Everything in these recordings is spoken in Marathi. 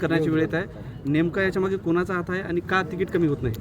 करण्याची वेळ येत आहे. नेमकं याच्यामध्ये कोणाचा हात आहे आणि का तिकीट कमी होत नाही?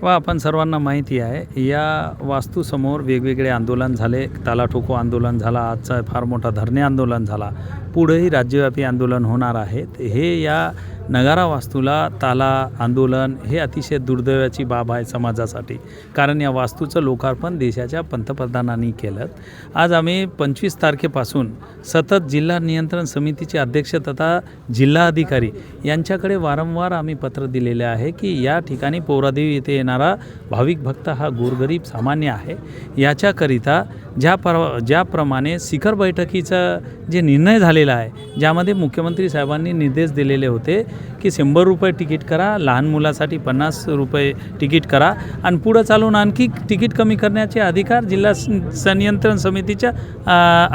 व आपण सर्वांना माहिती आहे, या वास्तूसमोर वेगवेगळे आंदोलन झाले. ताला ठोको आंदोलन झाला, आजचा फार मोठा धरणे आंदोलन झाला, पुढेही राज्यव्यापी आंदोलन होणार आहेत. हे या नगारा वास्तूला ताला आंदोलन हे अतिशय दुर्दैवाची बाब आहे समाजासाठी, कारण या वास्तूचं लोकार्पण देशाच्या पंतप्रधानांनी केलं. आज आम्ही 25 तारखेपासून सतत जिल्हा नियंत्रण समितीचे अध्यक्ष तथा जिल्हाधिकारी यांच्याकडे वारंवार आम्ही पत्र दिलेले आहे की या ठिकाणी पोहरादेवी येथे येणारा भाविक भक्त हा गोरगरीब सामान्य आहे. याच्याकरिता ज्याप्रमाणे शिखर बैठकीचा जे निर्णय झालेला आहे, ज्यामध्ये मुख्यमंत्री साहेबांनी निर्देश दिलेले होते की 100 रुपये तिकीट करा, लहान मुलासाठी 50 रुपये तिकीट करा आणि पुढं चालून आणखी तिकीट कमी करण्याचे अधिकार जिल्हा संनियंत्रण समितीच्या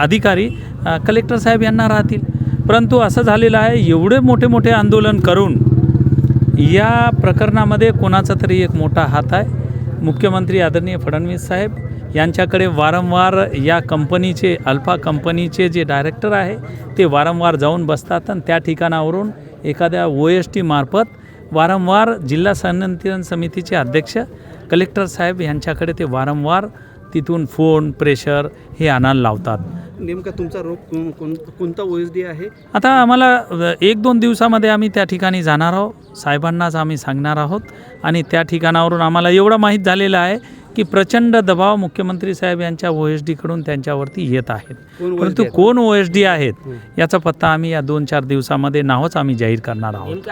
अधिकारी कलेक्टर साहेब यांना राहतील. परंतु असं झालेलं आहे, एवढे मोठे मोठे आंदोलन करून या प्रकरणामध्ये कोणाचा तरी एक मोठा हात आहे. मुख्यमंत्री आदरणीय फडणवीस साहेब यांच्याकडे वारंवार या कंपनीचे अल्फा कंपनीचे जे डायरेक्टर आहे ते वारंवार जाऊन बसतात आणि त्या ठिकाणावरून एखाद्या OST मार्फत वारंवार जिल्हा संनियंत्रण समितीचे अध्यक्ष कलेक्टर साहेब यांच्याकडे ते वारंवार तिथून फोन प्रेशर हे आणायला लावतात. नेमका तुमचा रोग कोणता OSD आहे? आता आम्हाला 1-2 दिवसामध्ये आम्ही त्या ठिकाणी जाणार आहोत, साहेबांनाच आम्ही सांगणार आहोत आणि त्या ठिकाणावरून आम्हाला एवढं माहीत झालेलं आहे की प्रचंड दबाव मुख्यमंत्री साहेब यांच्या OSD कडून त्यांच्यावरती येत आहेत. परंतु कोण OSD आहेत याचा पत्ता आम्ही या 2-4 दिवसामध्ये नावच आम्ही जाहीर करणार आहोत.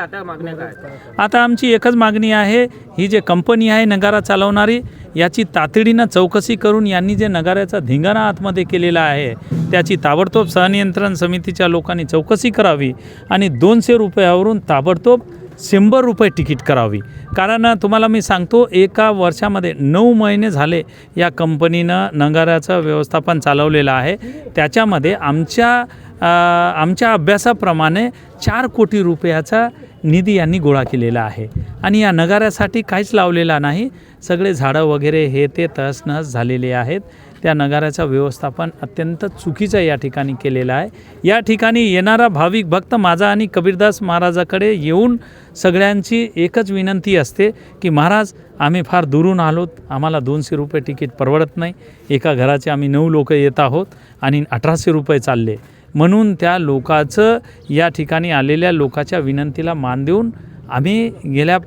आता आमची एकच मागणी आहे, ही जे कंपनी आहे नगारा चालवणारी याची तातडीनं चौकशी करून यांनी जे नगाऱ्याचा धिंगाणा आतमध्ये केलेला आहे त्याची ताबडतोब सहनियंत्रण समितीच्या लोकांनी चौकशी करावी आणि 200 रुपयावरून ताबडतोब 100 रुपये तिकीट करावी. कारण तुम्हाला मी सांगतो, एका वर्षामध्ये 9 महिने झाले या कंपनीनं नगाऱ्याचं व्यवस्थापन चालवलेलं आहे. त्याच्यामध्ये आमच्या अभ्यासाप्रमाणे 4 कोटी रुपयाचा निधी यांनी गोळा केलेला आहे आणि या नगाऱ्यासाठी काहीच लावलेला नाही. सगळे झाडं वगैरे हे ते तहसनहस झालेले आहेत. त्या नगाऱ्याचं व्यवस्थापन अत्यंत चुकीचं या ठिकाणी केलेलं आहे. या ठिकाणी येणारा भाविक भक्त माझा आणि कबीरदास महाराजाकडे येऊन सगळ्यांची एकच विनंती असते की महाराज, आम्ही फार दुरून आलोत, आम्हाला 200 रुपये तिकीट परवडत नाही. एका घराचे आम्ही 9 लोक येत आहोत आणि 1800 रुपये चालले. म्हणून त्या लोकाचं या ठिकाणी आलेल्या लोकाच्या विनंतीला मान देऊन आम्ही गेल्या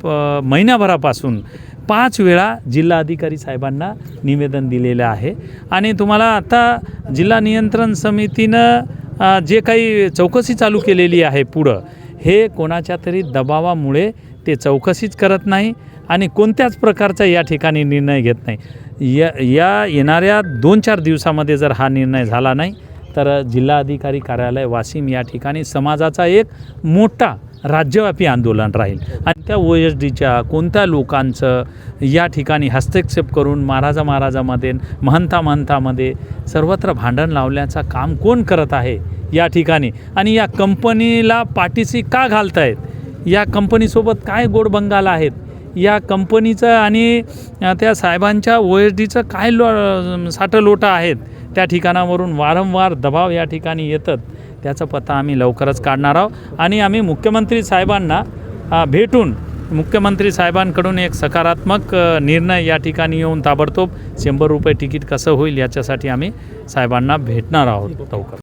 महिन्याभरापासून 5 वेळा जिल्हाधिकारी साहेबांना निवेदन दिलेलं आहे आणि तुम्हाला आता जिल्हा नियंत्रण समितीनं जे काही चौकशी चालू केलेली आहे पुढं, हे कोणाच्या तरी दबावामुळे ते चौकशीच करत नाही आणि कोणत्याच प्रकारचा या ठिकाणी निर्णय घेत नाही. या येणाऱ्या 2-4 दिवसामध्ये जर हा निर्णय झाला नाही तर जिल्हाधिकारी कार्यालय वाशिम या ठिकाणी समाजाचा एक मोठा राज्यव्यापी आंदोलन राहील आणि त्या OSDच्या कोणत्या लोकांचं या ठिकाणी हस्तक्षेप करून महाराजामध्ये महंतामध्ये सर्वत्र भांडण लावण्याचं काम कोण करत आहे या ठिकाणी आणि या कंपनीला पाठीशी का घालत आहेत, या कंपनीसोबत काय गोडबंगाल आहेत, या कंपनीचं आणि त्या साहेबांच्या OSDचं काय साठलोटा आहेत, त्या ठिकाणावरून वारंवार दबाव या ठिकाणी येतात. त्याचा पत्ता आम्ही लवकरच काढणार आहोत आणि आम्ही मुख्यमंत्री साहेबांना भेटून मुख्यमंत्री साहेबांकडून एक सकारात्मक निर्णय या ठिकाणी येऊन ताबडतोब 100 रुपये तिकीट कसं होईल याच्यासाठी आम्ही साहेबांना भेटणार आहोत लवकर.